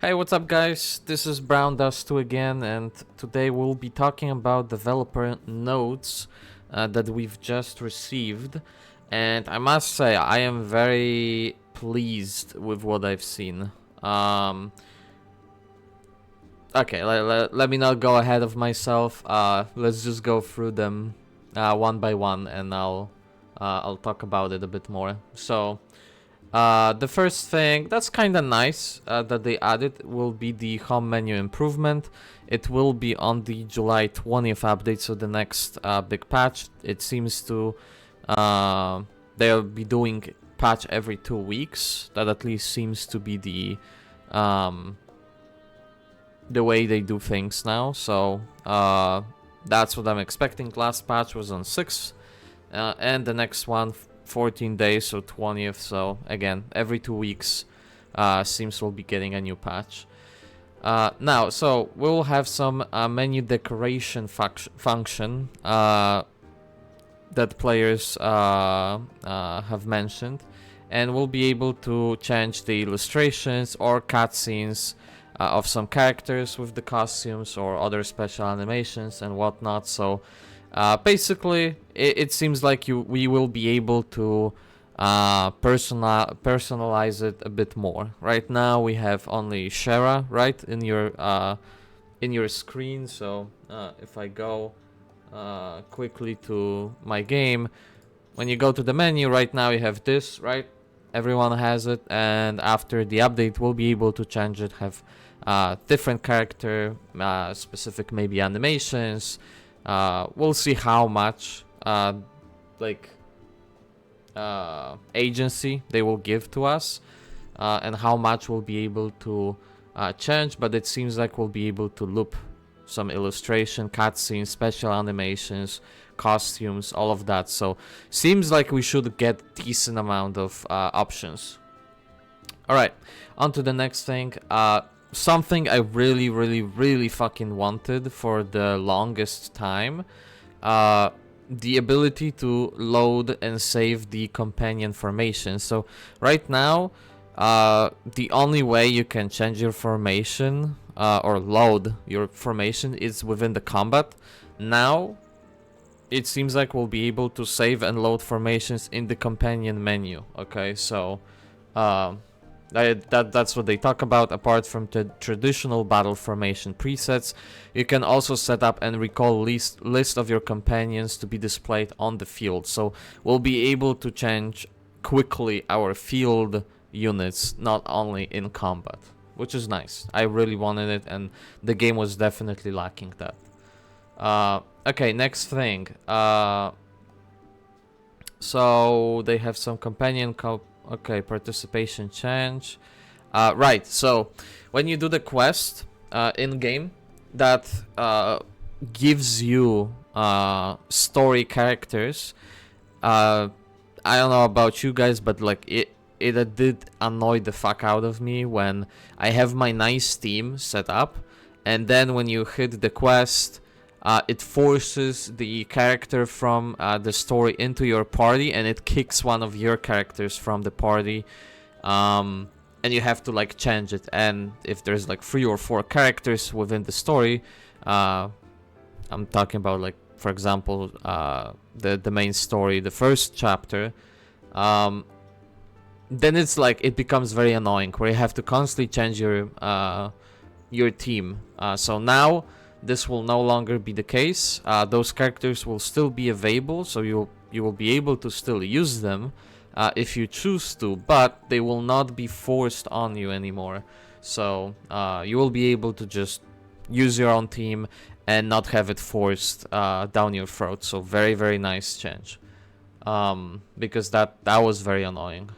Hey, what's up guys? This is Brown Dust 2 again, and today we'll be talking about developer notes that we've just received. And I must say, I am very pleased with what I've seen. Okay, let me not go ahead of myself. Let's just go through them one by one, and I'll talk about it a bit more. So. The first thing that's kind of nice that they added will be the home menu improvement. It will be on the July 20th update, so the next big patch. It seems to they'll be doing patch every 2 weeks. That at least seems to be the way they do things now. So that's what I'm expecting. Last patch was on 6th, and the next one 14 days, so 20th. So again, every 2 weeks seems we'll be getting a new patch. Now, so we'll have some menu decoration function that players have mentioned, and we'll be able to change the illustrations or cutscenes of some characters with the costumes or other special animations and whatnot. So basically, it seems like we will be able to personalize it a bit more. Right now, we have only Shara, right, in your screen. So if I go quickly to my game, when you go to the menu, right now you have this, right? Everyone has it, and after the update, we'll be able to change it, have different character, specific maybe animations. We'll see how much agency they will give to us, and how much we'll be able to change. But it seems like we'll be able to loop some illustration, cutscenes, special animations, costumes, all of that. So seems like we should get decent amount of options. All right, on to the next thing. Something I really fucking wanted for the longest time. The ability to load and save the companion formation. So right now, the only way you can change your formation or load your formation is within the combat. Now, it seems like we'll be able to save and load formations in the companion menu. Okay, so that's what they talk about. Apart from the traditional battle formation presets, you can also set up and recall list of your companions to be displayed on the field. So we'll be able to change quickly our field units, not only in combat, which is nice. I really wanted it, and the game was definitely lacking that. Okay, next thing. So they have some companion okay, participation change. Right, so when you do the quest in game, that gives you story characters. I don't know about you guys, but like it did annoy the fuck out of me when I have my nice team set up, and then when you hit the quest, it forces the character from the story into your party, and it kicks one of your characters from the party, and you have to like change it. And if there's like 3 or 4 characters within the story, I'm talking about, like, for example, the main story, the first chapter, then it's like it becomes very annoying where you have to constantly change your team. So now this will no longer be the case. Those characters will still be available, so you will be able to still use them if you choose to, but they will not be forced on you anymore. So you will be able to just use your own team and not have it forced down your throat. So very nice change, because that was very annoying.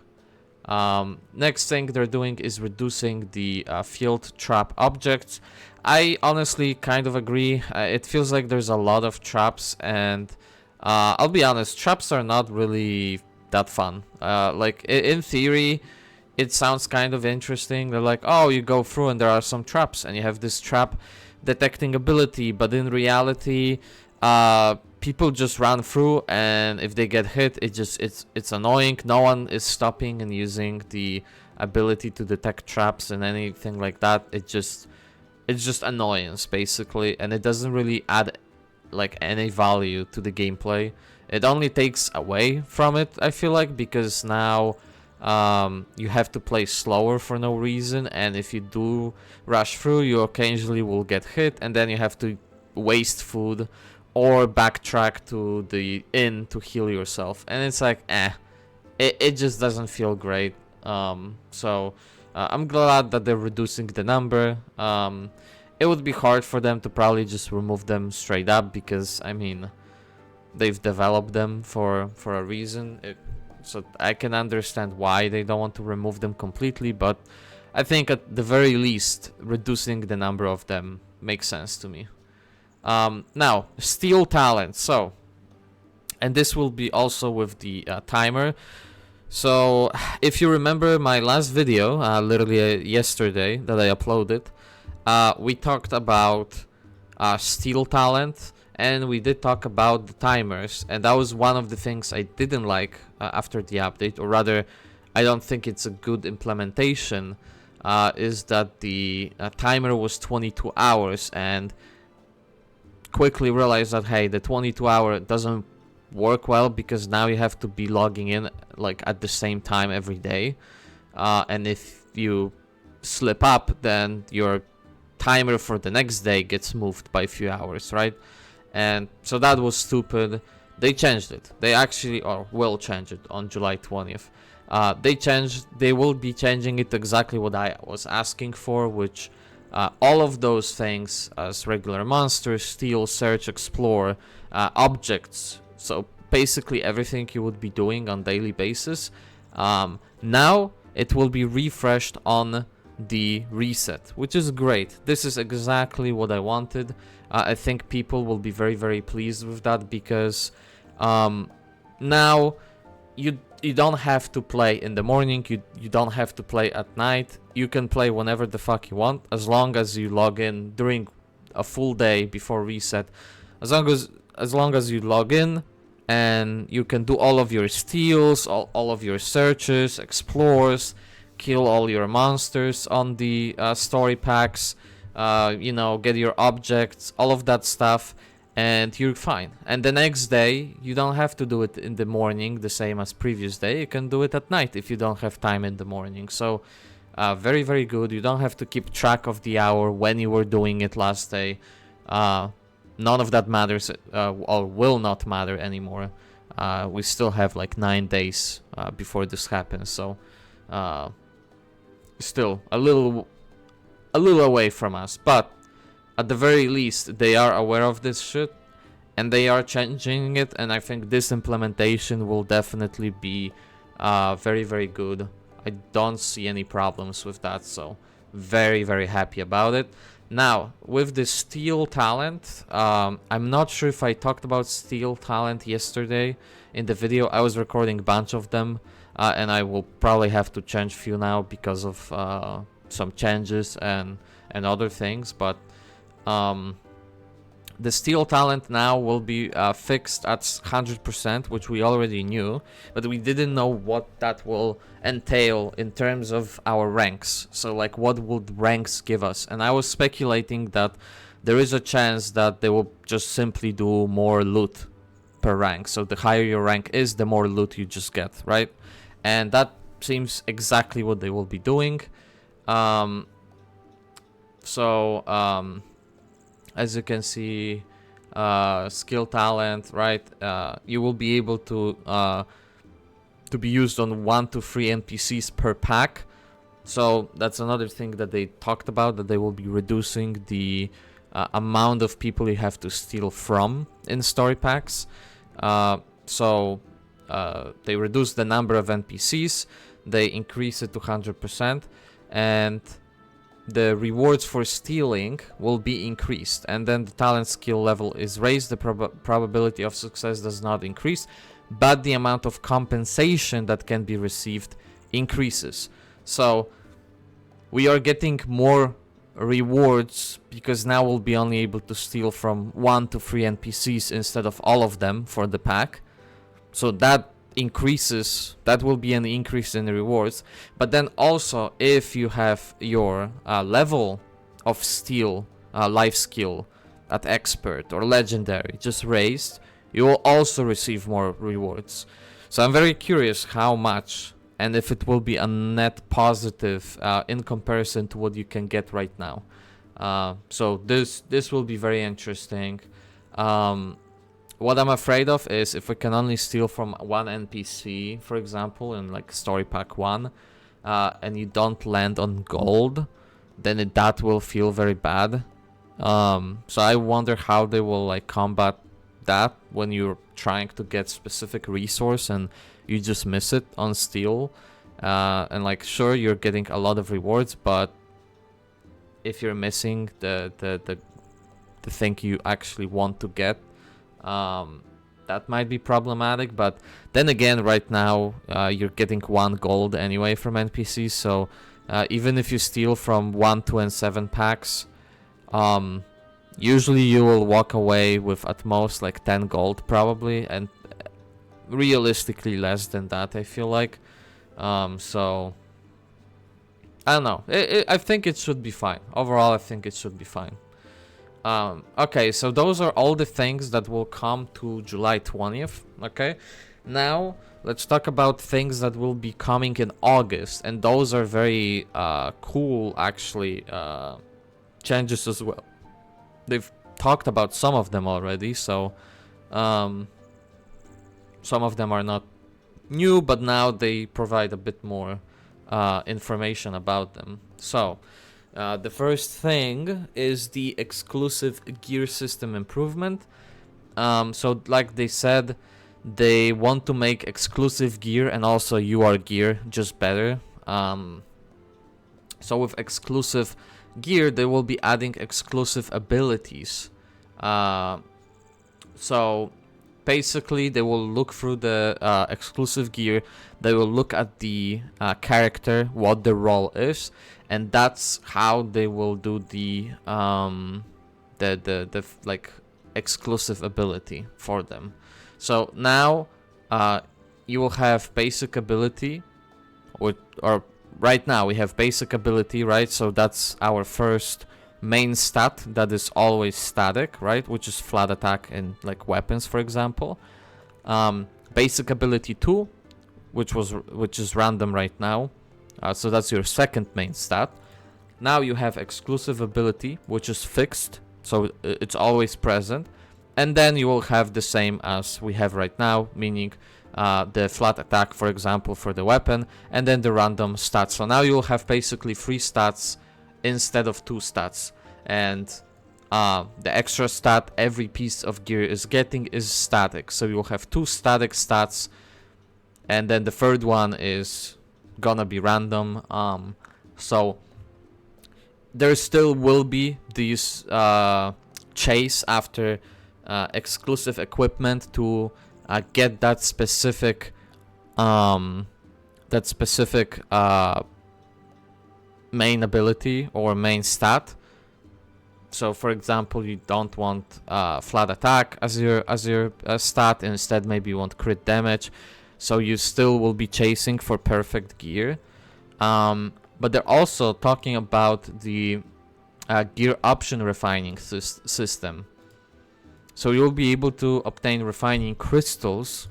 Next thing they're doing is reducing the field trap objects. I honestly kind of agree. It feels like there's a lot of traps, and I'll be honest, traps are not really that fun. Like in theory, it sounds kind of interesting. They're like, oh, you go through and there are some traps, and you have this trap detecting ability, but in reality, people just run through, and if they get hit, it's annoying. No one is stopping and using the ability to detect traps and anything like that. It's just annoyance basically, and it doesn't really add like any value to the gameplay. It only takes away from it, I feel like, because now you have to play slower for no reason, and if you do rush through, you occasionally will get hit, and then you have to waste food or backtrack to the inn to heal yourself, and it's like it just doesn't feel great. So I'm glad that they're reducing the number. It would be hard for them to probably just remove them straight up, because I mean they've developed them for a reason. So I can understand why they don't want to remove them completely, but I think at the very least reducing the number of them makes sense to me. Now, steal talent. So, and this will be also with the timer. So if you remember my last video, literally yesterday that I uploaded, we talked about steal talent, and we did talk about the timers, and that was one of the things I didn't like after the update, or rather I don't think it's a good implementation, is that the timer was 22 hours, and quickly realized that, hey, the 22-hour doesn't work well, because now you have to be logging in like at the same time every day, and if you slip up, then your timer for the next day gets moved by a few hours, right? And so that was stupid. They changed it. They actually, or will change it on July 20th. They will be changing it exactly what I was asking for, which all of those things as regular monsters, steal, search, explore, objects. So basically everything you would be doing on daily basis. Now it will be refreshed on the reset, which is great. This is exactly what I wanted. I think people will be very, very pleased with that, because now you don't have to play in the morning, you don't have to play at night. You can play whenever the fuck you want, as long as you log in during a full day before reset. As long as you log in, and you can do all of your steals, all of your searches, explores, kill all your monsters on the story packs, you know, get your objects, all of that stuff, and you're fine. And the next day, you don't have to do it in the morning the same as previous day. You can do it at night if you don't have time in the morning. So very, very good. You don't have to keep track of the hour when you were doing it last day. None of that matters, or will not matter anymore. We still have like 9 days before this happens, so still a little away from us, but at the very least they are aware of this shit and they are changing it, and I think this implementation will definitely be very, very good. I don't see any problems with that, so very, very happy about it. Now, with the steal talent, I'm not sure if I talked about steal talent yesterday in the video. I was recording a bunch of them, and I will probably have to change a few now because of some changes and other things, but the steal talent now will be fixed at 100%, which we already knew, but we didn't know what that will entail in terms of our ranks. So like, what would ranks give us? And I was speculating that there is a chance that they will just simply do more loot per rank. So the higher your rank is, the more loot you just get, right? And that seems exactly what they will be doing. As you can see, skill talent, right? You will be able to be used on 1 to 3 NPCs per pack. So that's another thing that they talked about, that they will be reducing the amount of people you have to steal from in story packs. They reduce the number of NPCs, they increase it to 100%, and the rewards for stealing will be increased, and then the talent skill level is raised. The probability of success does not increase, but the amount of compensation that can be received increases. So we are getting more rewards, because now we'll be only able to steal from 1 to 3 NPCs instead of all of them for the pack. So that increases, that will be an increase in the rewards. But then also, if you have your level of steel, life skill at expert or legendary just raised, you will also receive more rewards. So I'm very curious how much, and if it will be a net positive in comparison to what you can get right now. So this will be very interesting. What I'm afraid of is if we can only steal from one NPC, for example, in like Story Pack 1, and you don't land on gold, then that will feel very bad. So I wonder how they will like combat that when you're trying to get specific resource and you just miss it on steal. And like, sure, you're getting a lot of rewards, but if you're missing the thing you actually want to get, that might be problematic. But then again, right now you're getting 1 gold anyway from NPCs, so even if you steal from 1, 2, and 7 packs, usually you will walk away with at most like 10 gold probably, and realistically less than that, I feel like. So I don't know, I think it should be fine. Overall, I think it should be fine. Okay, so those are all the things that will come to July 20th, okay? Now, let's talk about things that will be coming in August, and those are very cool, actually, changes as well. They've talked about some of them already, so some of them are not new, but now they provide a bit more information about them. So, the first thing is the exclusive gear system improvement. So like they said, they want to make exclusive gear and also UR gear just better. So with exclusive gear, they will be adding exclusive abilities. So basically, they will look through the exclusive gear. They will look at the character, what the role is, and that's how they will do the like exclusive ability for them. So now you will have basic ability, or right now we have basic ability, right? So that's our first main stat that is always static, right? Which is flat attack and like weapons, for example. Basic ability 2, which is random right now. So that's your second main stat. Now you have exclusive ability, which is fixed, so it's always present. And then you will have the same as we have right now, meaning the flat attack, for example, for the weapon, and then the random stats. So now you'll have basically 3 stats instead of 2 stats. And the extra stat every piece of gear is getting is static. So you'll have 2 static stats, and then the third one is gonna be random. So there still will be these chase after exclusive equipment to get that specific main ability or main stat. So for example, you don't want flat attack as your stat, instead maybe you want crit damage, so you still will be chasing for perfect gear. But they're also talking about the gear option refining system. So you'll be able to obtain refining crystals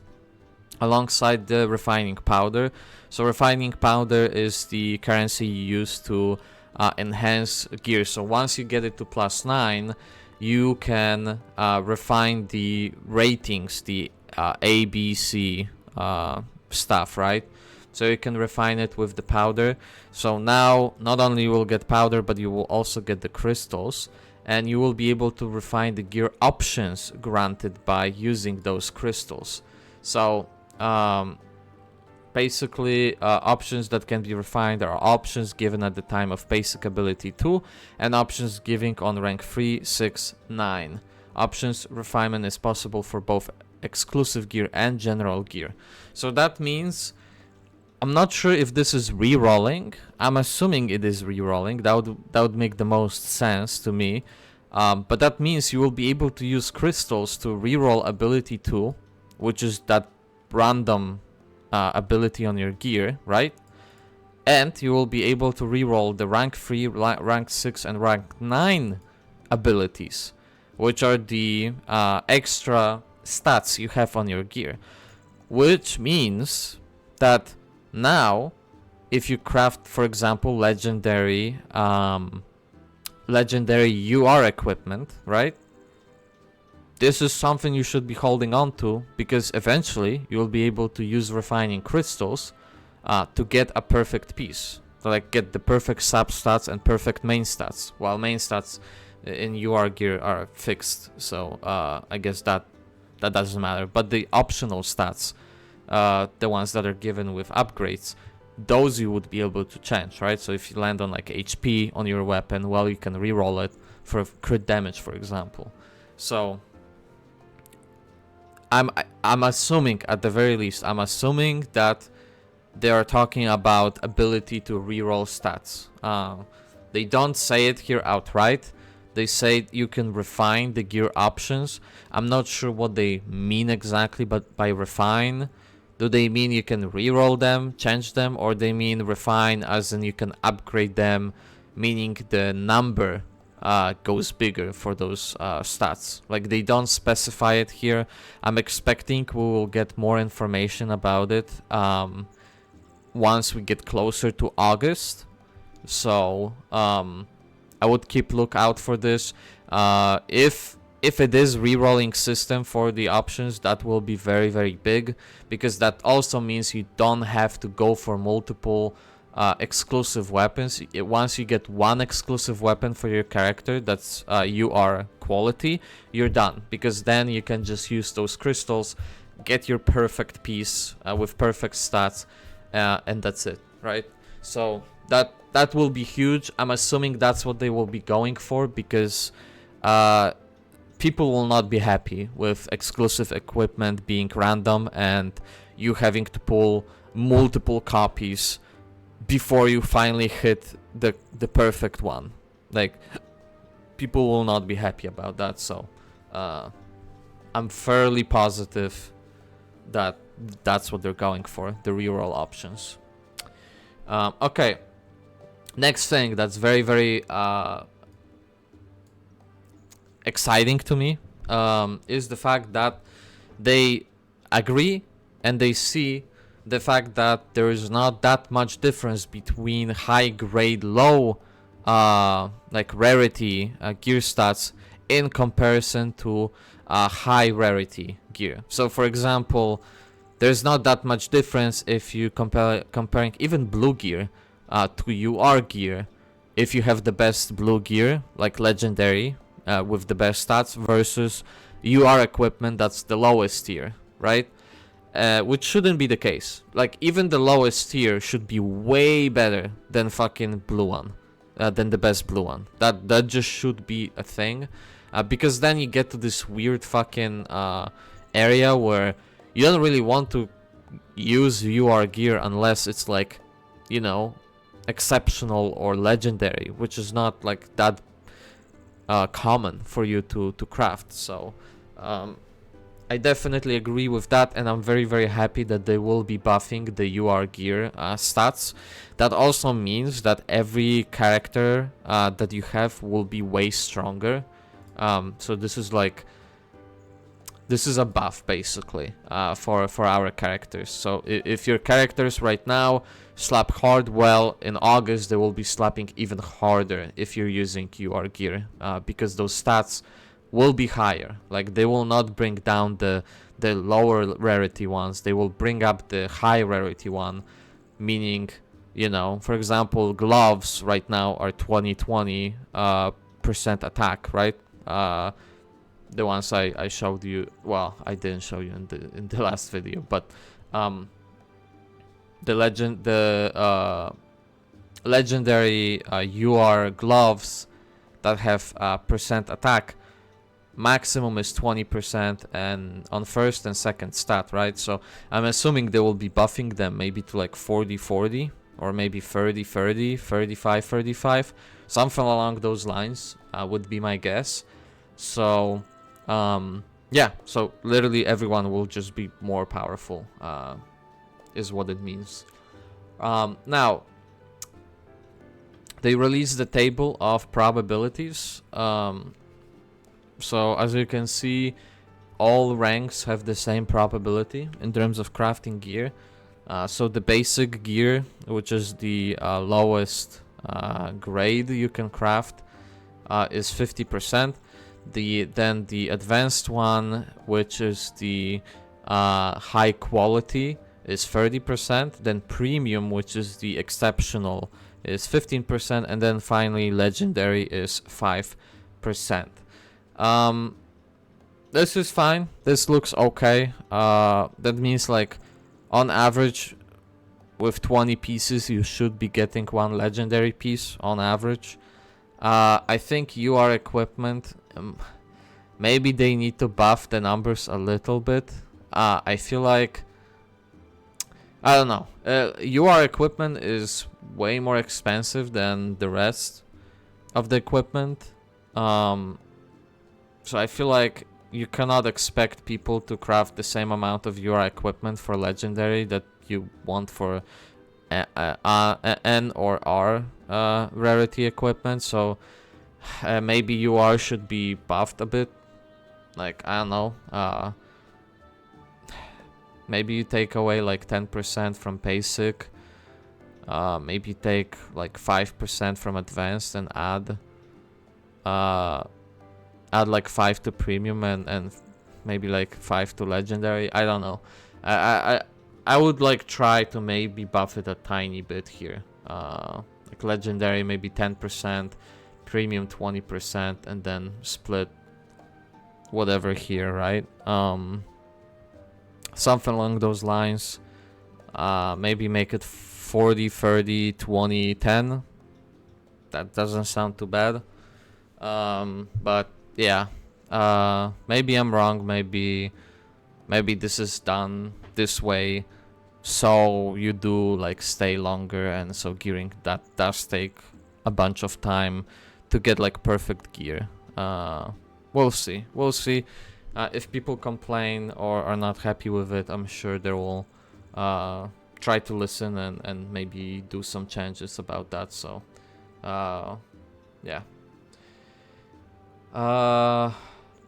alongside the refining powder. So refining powder is the currency you use to enhance gear. So once you get it to +9, you can refine the ratings, the A, B, C stuff, right? So you can refine it with the powder. So now not only you will get powder, but you will also get the crystals, and you will be able to refine the gear options granted by using those crystals. So basically options that can be refined are options given at the time of basic ability 2 and options given on rank 3, 6, 9. Options refinement is possible for both exclusive gear and general gear. So that means, I'm not sure if this is re-rolling. I'm assuming it is re-rolling. That would make the most sense to me. But that means you will be able to use crystals to re-roll ability 2, which is that random ability on your gear, right? And you will be able to reroll the rank 3, rank 6, and rank 9 abilities, which are the extra stats you have on your gear. Which means that now, if you craft, for example, legendary UR equipment, right? This is something you should be holding on to, because eventually you'll be able to use refining crystals to get a perfect piece. So like get the perfect sub stats and perfect main stats, while main stats in UR gear are fixed. So I guess that doesn't matter. But the optional stats, the ones that are given with upgrades, those you would be able to change, right? So if you land on like HP on your weapon, well, you can reroll it for crit damage, for example. So I'm assuming, at the very least, I'm assuming that they are talking about ability to reroll stats. They don't say it here outright. They say you can refine the gear options. I'm not sure what they mean exactly, but by refine, do they mean you can reroll them, change them, or they mean refine as in you can upgrade them, meaning the number goes bigger for those stats? Like, they don't specify it here. I'm expecting we will get more information about it once we get closer to August. So I would keep lookout for this. If it is rerolling system for the options, that will be very, very big, because that also means you don't have to go for multiple exclusive weapons. Once you get one exclusive weapon for your character that's UR quality, you're done, because then you can just use those crystals, get your perfect piece with perfect stats, and that's it, right? So that will be huge. I'm assuming that's what they will be going for, because people will not be happy with exclusive equipment being random and you having to pull multiple copies before you finally hit the perfect one. Like, people will not be happy about that. So I'm fairly positive that that's what they're going for, the reroll options. Okay, next thing that's very, very exciting to me is the fact that they agree and they see the fact that there is not that much difference between high grade, low like rarity gear stats in comparison to high rarity gear. So for example, there's not that much difference if you comparing even blue gear to UR gear. If you have the best blue gear, like legendary, with the best stats, versus UR equipment that's the lowest tier, right? Which shouldn't be the case. Like, even the lowest tier should be way better than fucking blue one, than the best blue one. That just should be a thing, because then you get to this weird fucking area where you don't really want to use UR gear unless it's like, you know, exceptional or legendary, which is not like that common for you to craft. So I definitely agree with that, and I'm very, very happy that they will be buffing the UR gear stats. That also means that every character that you have will be way stronger. So this is a buff basically for our characters. So if your characters right now slap hard, well, in August they will be slapping even harder if you're using UR gear, because those stats will be higher. Like, they will not bring down the lower rarity ones, they will bring up the high rarity one, meaning, you know, for example, gloves right now are 20% attack, right? The ones I showed you, well, I didn't show you in the last video, but the legendary UR gloves that have percent attack, maximum is 20%, and on first and second stat, right? So I'm assuming they will be buffing them maybe to like 40-40, or maybe 30-30, 35-35, something along those lines would be my guess. So yeah, so literally everyone will just be more powerful is what it means. Now, they released the table of probabilities. So as you can see, all ranks have the same probability in terms of crafting gear. So the basic gear, which is the lowest grade you can craft, is 50%. Then the advanced one, which is the high quality, is 30%. Then premium, which is the exceptional, is 15%, and then finally legendary is 5%. This is fine. This looks okay. That means like on average with 20 pieces you should be getting one legendary piece on average. I think UR equipment, maybe they need to buff the numbers a little bit. I feel like, I don't know, UR equipment is way more expensive than the rest of the equipment. So I feel like you cannot expect people to craft the same amount of UR equipment for legendary that you want for N or R rarity equipment. So maybe UR should be buffed a bit. Like, I don't know, maybe you take away like 10% from basic, maybe take like 5% from advanced and add like 5 to premium and maybe like 5 to legendary. I don't know. I would like try to maybe buff it a tiny bit here. Like legendary maybe 10%, premium 20%, and then split whatever here, right? Something along those lines. Maybe make it 40, 30, 20, 10. That doesn't sound too bad. But yeah, maybe I'm wrong. Maybe this is done this way, so you do like stay longer, and so gearing that does take a bunch of time to get like perfect gear. We'll see. If people complain or are not happy with it, I'm sure they will try to listen and maybe do some changes about that. So yeah.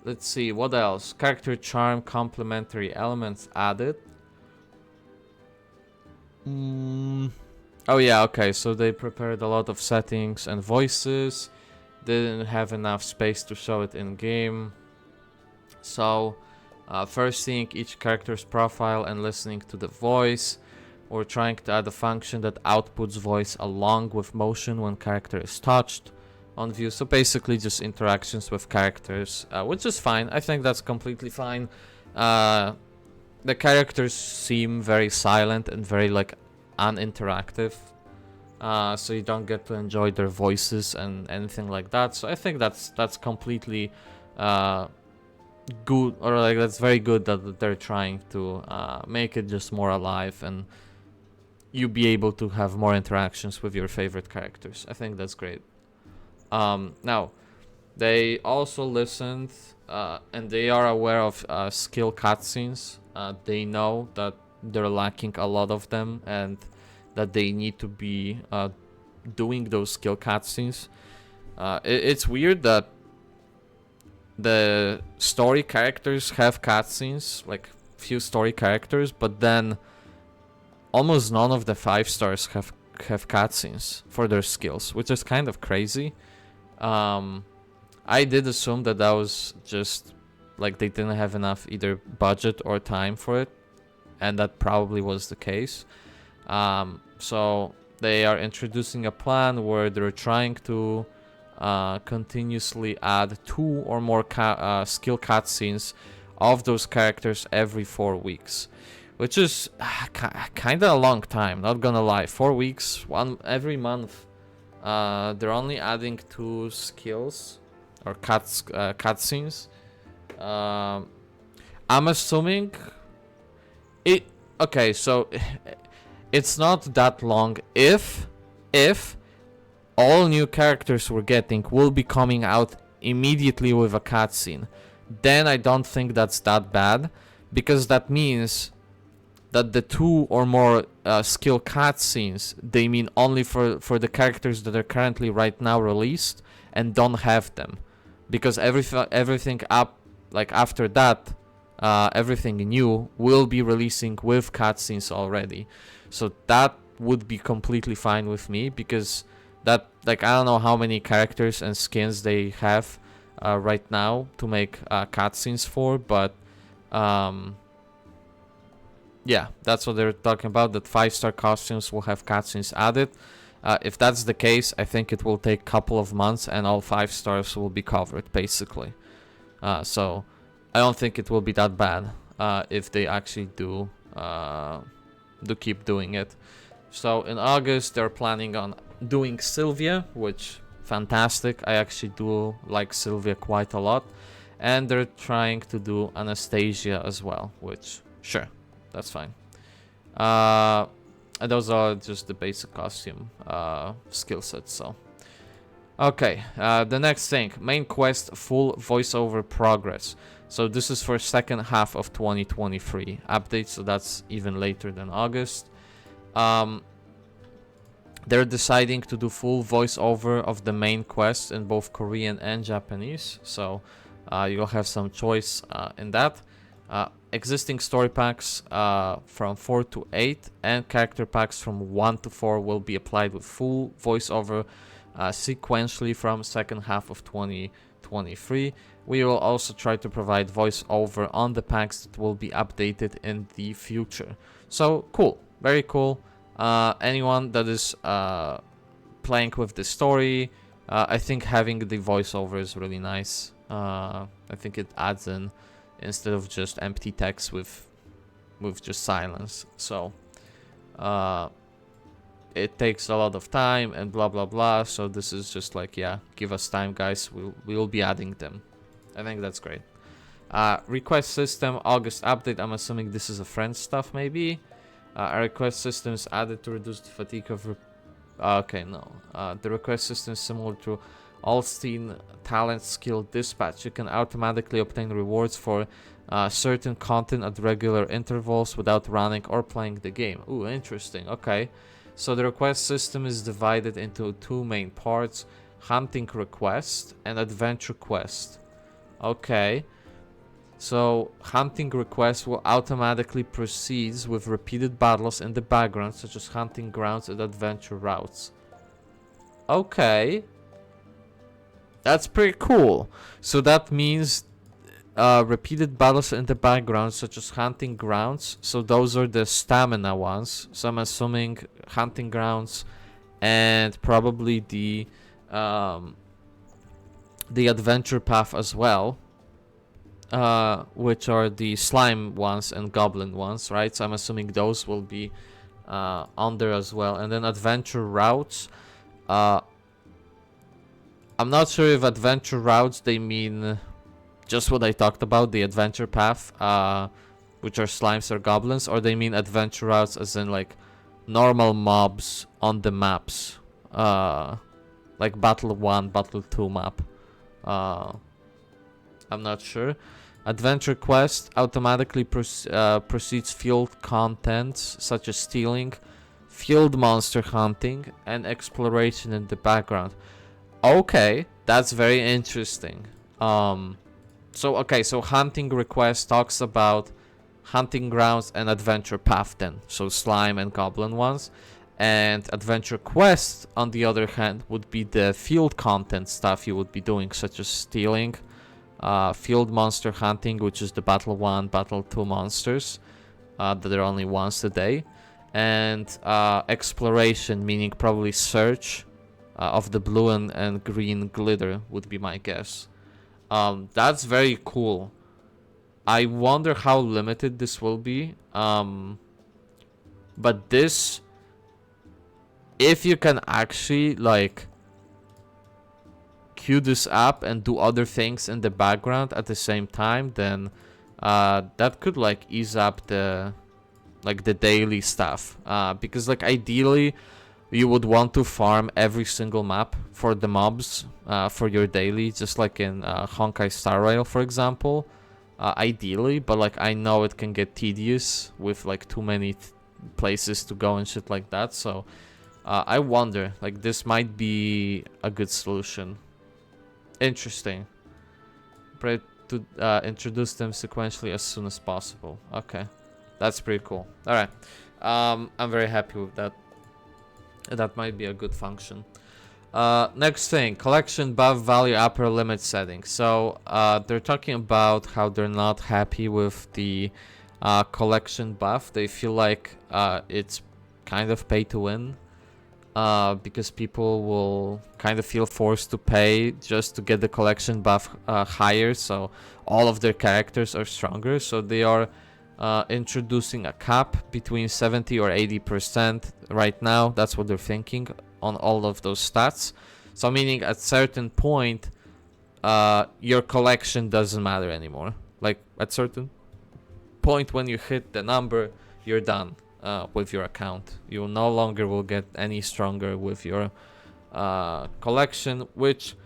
Let's see, what else? Character charm, complementary elements added. Oh yeah, okay, so they prepared a lot of settings and voices. They didn't have enough space to show it in game. So first seeing each character's profile and listening to the voice. We're trying to add a function that outputs voice along with motion when character is touched on view. So basically just interactions with characters, which is fine. I think that's completely fine. The characters seem very silent and very like uninteractive, so you don't get to enjoy their voices and anything like that. So I think that's completely good, or like that's very good that they're trying to make it just more alive and you be able to have more interactions with your favorite characters. I think that's great. Now, they also listened and they are aware of skill cutscenes. They know that they're lacking a lot of them and that they need to be doing those skill cutscenes. It's weird that the story characters have cutscenes, like few story characters, but then almost none of the 5 stars have cutscenes for their skills, which is kind of crazy. I did assume that was just like they didn't have enough either budget or time for it, and that probably was the case. So they are introducing a plan where they're trying to continuously add 2 or more skill cutscenes of those characters every 4 weeks, which is kind of a long time, not gonna lie. 4 weeks, one every month. They're only adding 2 skills or cutscenes. I'm assuming it. Okay, so it's not that long. If all new characters we're getting will be coming out immediately with a cutscene, then I don't think that's that bad, because that means that the 2 or more skill cutscenes, they mean only for the characters that are currently right now released and don't have them, because everything up like after that, everything new will be releasing with cutscenes already. So that would be completely fine with me, because that, like, I don't know how many characters and skins they have right now to make cutscenes for, but yeah, that's what they're talking about, that 5-star costumes will have cutscenes added. If that's the case, I think it will take a couple of months and all 5 stars will be covered, basically. So I don't think it will be that bad if they actually do keep doing it. So in August, they're planning on doing Sylvia, which, fantastic. I actually do like Sylvia quite a lot. And they're trying to do Anastasia as well, which, sure, that's fine. And those are just the basic costume skill sets, so. Okay, the next thing, main quest full voiceover progress. So this is for second half of 2023 update, so that's even later than August. They're deciding to do full voiceover of the main quest in both Korean and Japanese, so you'll have some choice in that. Existing story packs from 4 to 8 and character packs from 1 to 4 will be applied with full voiceover sequentially from second half of 2023. We will also try to provide voiceover on the packs that will be updated in the future. So cool, very cool. Anyone that is playing with the story, I think having the voiceover is really nice. I think it adds in, instead of just empty text with just silence. So it takes a lot of time and blah blah blah, so this is just like, yeah, give us time, guys, we'll be adding them. I think that's great. Request system, August update. I'm assuming this is a friend stuff, maybe. A request system is added to reduce the fatigue of okay, no. The request system is similar to All-Steam Talent Skill Dispatch. You can automatically obtain rewards for certain content at regular intervals without running or playing the game. Ooh, interesting. Okay. So the request system is divided into 2 main parts: hunting request and adventure quest. Okay. So hunting request will automatically proceed with repeated battles in the background, such as hunting grounds and adventure routes. Okay. That's pretty cool. So that means repeated battles in the background, such as hunting grounds. So those are the stamina ones. So I'm assuming hunting grounds and probably the adventure path as well, which are the slime ones and goblin ones, right? So I'm assuming those will be on there as well. And then adventure routes. I'm not sure if adventure routes, they mean just what I talked about, the adventure path, which are slimes or goblins, or they mean adventure routes as in like normal mobs on the maps, like Battle 1, Battle 2 map. I'm not sure. Adventure quest automatically proceeds field contents such as stealing, field monster hunting, and exploration in the background. Okay, that's very interesting. So hunting request talks about hunting grounds and adventure path then. So slime and goblin ones. And adventure quest, on the other hand, would be the field content stuff you would be doing, such as stealing, field monster hunting, which is the Battle 1, Battle 2 monsters, that are only once a day. And exploration, meaning probably search of the blue and green glitter would be my guess. That's very cool. I wonder how limited this will be. But this, if you can actually like queue this up and do other things in the background at the same time, then that could like ease up the daily stuff. Because like ideally you would want to farm every single map for the mobs for your daily, just like in Honkai Star Rail, for example. ideally, but like I know it can get tedious with like too many places to go and shit like that. So I wonder, like, this might be a good solution. Interesting. Pray to introduce them sequentially as soon as possible. Okay, that's pretty cool. All right, I'm very happy with that. That might be a good function. Next thing, collection buff value upper limit setting. So they're talking about how they're not happy with the collection buff. They feel like it's kind of pay to win, because people will kind of feel forced to pay just to get the collection buff higher, so all of their characters are stronger. So they are introducing a cap between 70 or 80% right now. That's what they're thinking on all of those stats. So meaning at certain point your collection doesn't matter anymore. Like at certain point when you hit the number, you're done with your account. You no longer will get any stronger with your collection, which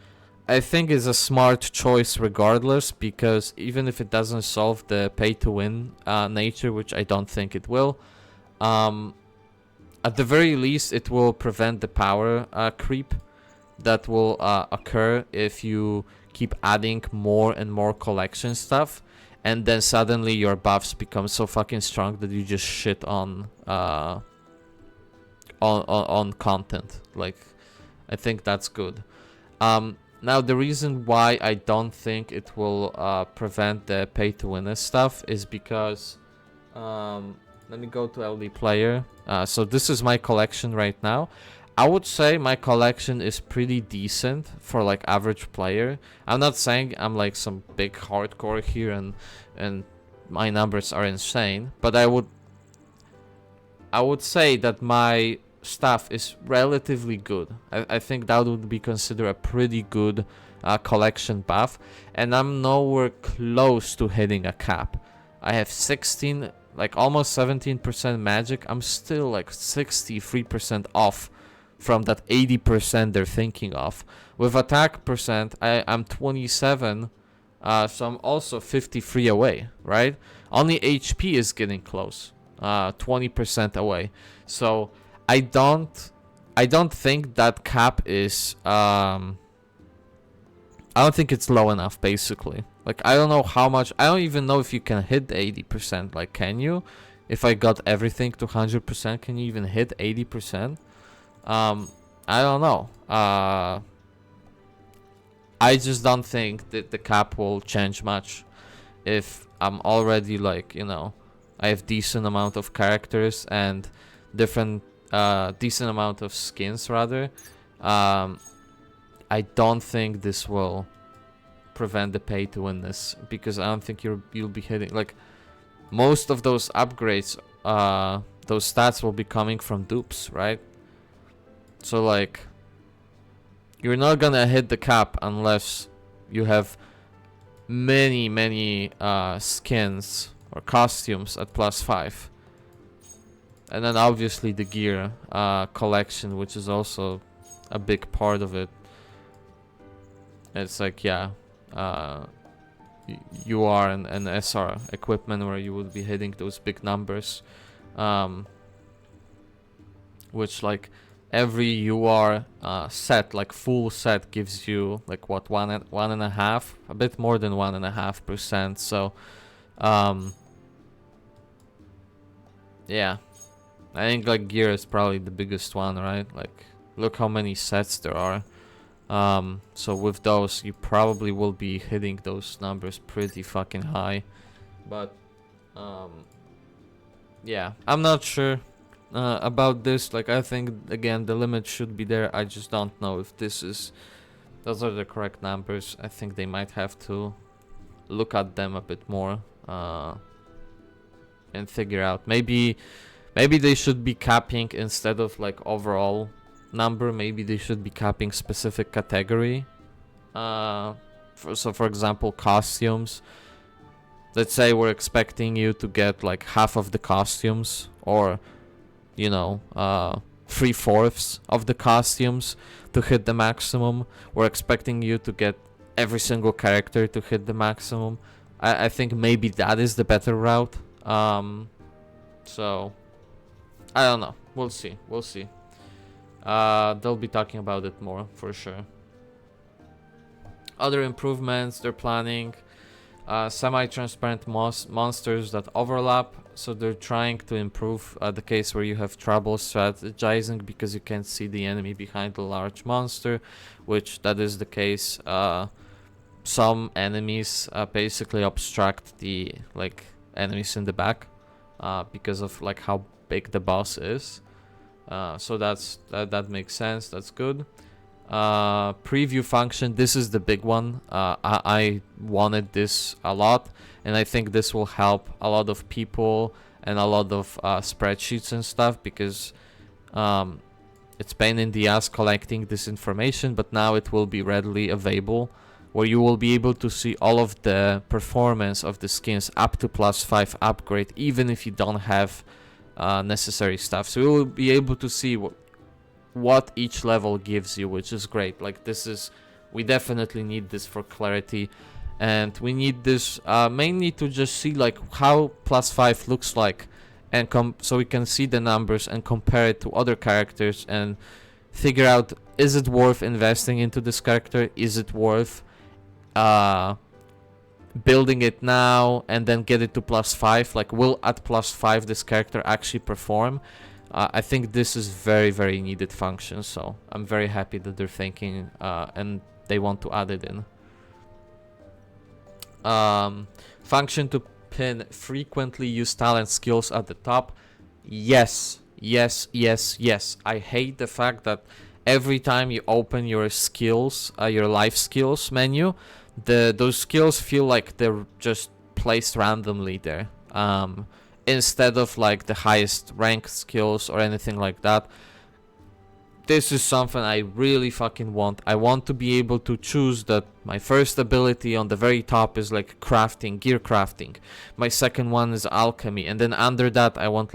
I think is a smart choice regardless, because even if it doesn't solve the pay to win nature, which I don't think it will, at the very least it will prevent the power creep that will occur if you keep adding more and more collection stuff, and then suddenly your buffs become so fucking strong that you just shit on content. Like, I think that's good. Now the reason why I don't think it will prevent the pay to win stuff is because let me go to LD player. So this is my collection right now. I would say my collection is pretty decent for like average player. I'm not saying I'm like some big hardcore here and my numbers are insane, but I would say that my stuff is relatively good. I think that would be considered a pretty good collection buff, and I'm nowhere close to hitting a cap. I have 16, like almost 17% magic. I'm still like 63% off from that 80% they're thinking of. With attack percent, I'm 27, so I'm also 53 away, right? Only HP is getting close, 20% away. So I don't think that cap is I don't think it's low enough, basically. Like, I don't know how much. I don't even know if you can hit 80%. Like, can you? If I got everything to 100%, can you even hit 80%? I don't know. I just don't think that the cap will change much if I'm already, like, you know, I have decent amount of characters and different decent amount of skins, rather. I don't think this will prevent the pay to win this, because I don't think you'll be hitting, like, most of those upgrades, those stats will be coming from dupes, right? So like, you're not gonna hit the cap unless you have many skins or costumes at +5. And then obviously the gear collection, which is also a big part of it. It's like, yeah, UR and SR equipment where you would be hitting those big numbers, which, like, every UR set, like full set, gives you like what, 1.5, a bit more than 1.5%. So yeah, I think like gear is probably the biggest one, right? Like, look how many sets there are. So with those, you probably will be hitting those numbers pretty fucking high. But yeah, I'm not sure about this. Like, I think again the limit should be there. I just don't know if those are the correct numbers. I think they might have to look at them a bit more and figure out. Maybe they should be capping instead of like overall number. Maybe they should be capping specific category. So for example, costumes. Let's say we're expecting you to get like half of the costumes, or, you know, 3/4 of the costumes to hit the maximum. We're expecting you to get every single character to hit the maximum. I think maybe that is the better route. So I don't know. We'll see. We'll see. They'll be talking about it more for sure. Other improvements they're planning: semi-transparent monsters that overlap. So they're trying to improve the case where you have trouble strategizing because you can't see the enemy behind the large monster, which that is the case. Some enemies basically obstruct the enemies in the back because of how big the boss is. So that makes sense. That's good. Preview function, this is the big one. I wanted this a lot, and I think this will help a lot of people and a lot of spreadsheets and stuff, because it's pain in the ass collecting this information, but now it will be readily available, where you will be able to see all of the performance of the skins up to +5 upgrade, even if you don't have necessary stuff. So you will be able to see what each level gives you, which is great. We definitely need this for clarity, and we need this mainly to just see how +5 looks like, and so we can see the numbers and compare it to other characters and figure out, is it worth investing into this character? Is it worth building it now and then get it to +5? Will at +5 this character actually perform? I think this is very, very needed function, so I'm very happy that they're thinking and they want to add it in. Function to pin frequently used talent skills at the top. Yes, yes, yes, yes. I hate the fact that every time you open your skills, your life skills menu, those skills feel like they're just placed randomly there. Instead of the highest rank skills or anything like that. This is something I really fucking want. I want to be able to choose that my first ability on the very top is crafting, gear crafting. My second one is alchemy, and then under that I want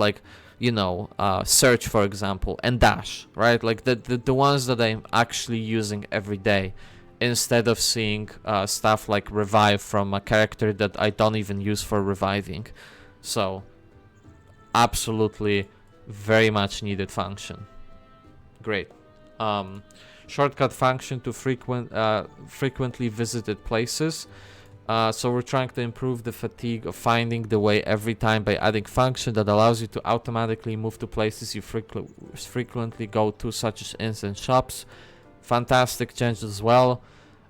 search, for example, and dash, right? The ones that I'm actually using every day, instead of seeing stuff like revive from a character that I don't even use for reviving. So absolutely very much needed function. Great. Shortcut function to frequently visited places. So we're trying to improve the fatigue of finding the way every time by adding function that allows you to automatically move to places you frequently go to, such as inns and shops. Fantastic change as well.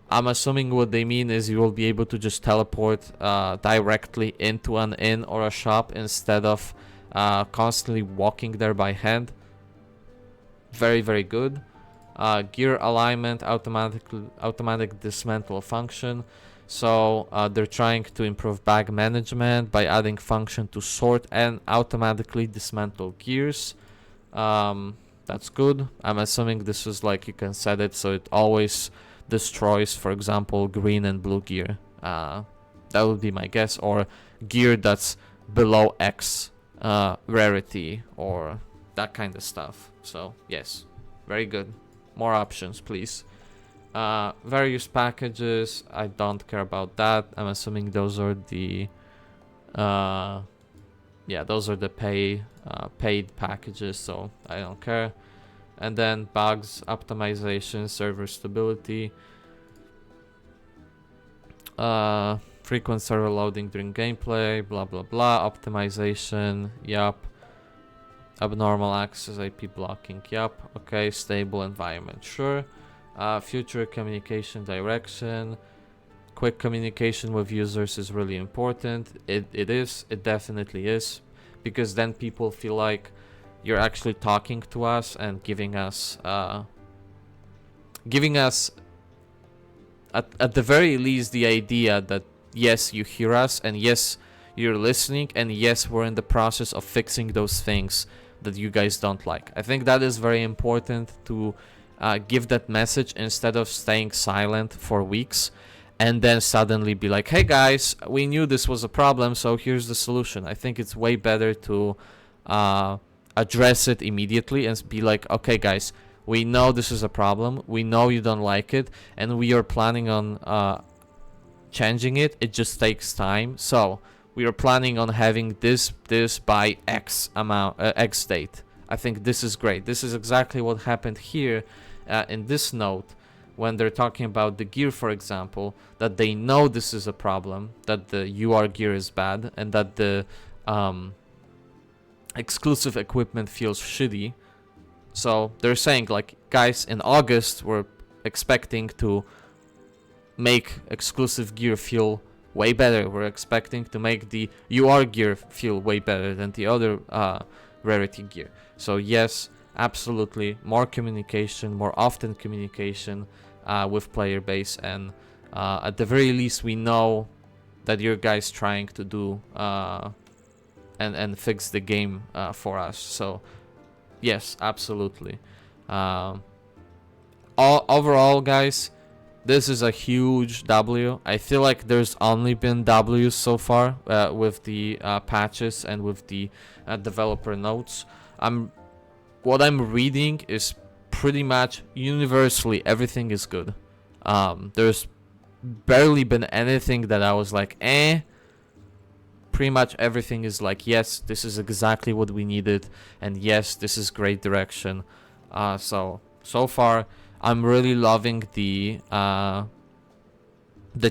I'm assuming what they mean is you will be able to just teleport directly into an inn or a shop instead of constantly walking there by hand. Very, very good. Gear alignment, automatic dismantle function. So they're trying to improve bag management by adding function to sort and automatically dismantle gears. That's good. I'm assuming this is you can set it so it always destroys, for example, green and blue gear. That would be my guess. Or gear that's below X rarity or that kind of stuff. So yes, very good. More options, please. Various packages, I don't care about that. I'm assuming those are the those are the paid packages, so I don't care. And then bugs, optimization, server stability, frequent server loading during gameplay, blah blah blah, optimization, yup. Abnormal access, IP blocking, yup. Okay, stable environment, sure. Future communication direction, quick communication with users is really important. It definitely is, because then people feel like you're actually talking to us and giving us at the very least the idea that yes, you hear us, and yes, you're listening, and yes, we're in the process of fixing those things that you guys don't like. I think that is very important to give that message instead of staying silent for weeks and then suddenly be like, hey guys, we knew this was a problem, so here's the solution. I think it's way better to address it immediately and be like, okay guys, we know this is a problem, we know you don't like it, and we are planning on changing it, it just takes time. So we are planning on having this by X date. I think this is great. This is exactly what happened here in this note when they're talking about the gear, for example, that they know this is a problem, that the UR gear is bad, and that the exclusive equipment feels shitty. So they're saying, like, guys, in August we're expecting to make exclusive gear feel way better. We're expecting to make the UR gear feel way better than the other rarity gear. So yes, absolutely, more communication, more often communication with player base, and at the very least we know that your guys trying to do and fix the game for us. So yes, absolutely. Overall, guys, this is a huge W. I feel like there's only been W's so far with the patches and with the developer notes. What I'm reading is pretty much universally everything is good. There's barely been anything that I was like, eh. Pretty much everything is like, yes, this is exactly what we needed, and yes, this is great direction. So far, I'm really loving the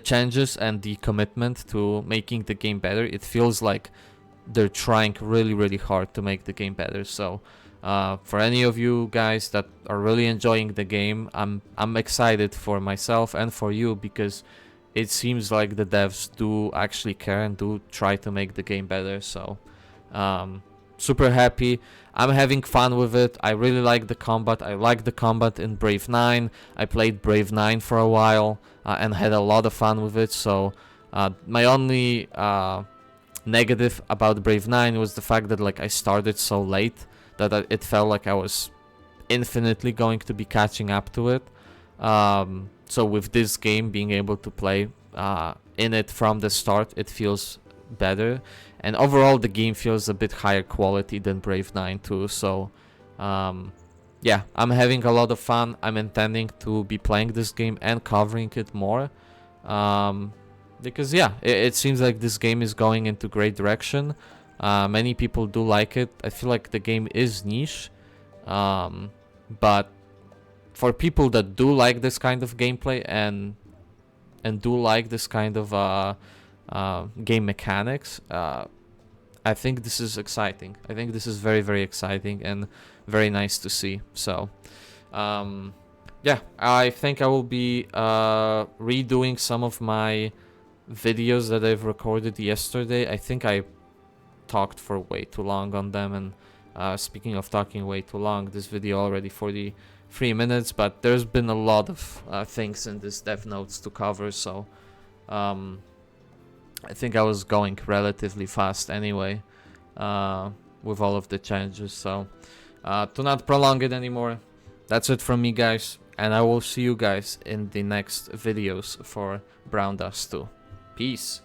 changes and the commitment to making the game better. It feels like they're trying really, really hard to make the game better. So for any of you guys that are really enjoying the game, I'm excited for myself and for you, because it seems like the devs do actually care and do try to make the game better. So super happy. I'm having fun with it. I really like the combat. I like the combat in Brave 9. I played Brave 9 for a while and had a lot of fun with it. So my only negative about Brave 9 was the fact that, like, I started so late that it felt like I was infinitely going to be catching up to it. So with this game, being able to play in it from the start, it feels better, and overall the game feels a bit higher quality than Brave 9 too. So yeah, I'm having a lot of fun. I'm intending to be playing this game and covering it more, because yeah, it seems like this game is going into great direction. Many people do like it. I feel like the game is niche, but for people that do like this kind of gameplay and do like this kind of game mechanics, I think this is exciting. I think this is very, very exciting and very nice to see. So yeah, I think I will be redoing some of my videos that I've recorded yesterday. I think I talked for way too long on them, and speaking of talking way too long, this video already 43 minutes, but there's been a lot of things in this dev notes to cover, so I think I was going relatively fast anyway with all of the changes. So to not prolong it anymore, that's it from me, guys, and I will see you guys in the next videos for Brown Dust 2. Peace.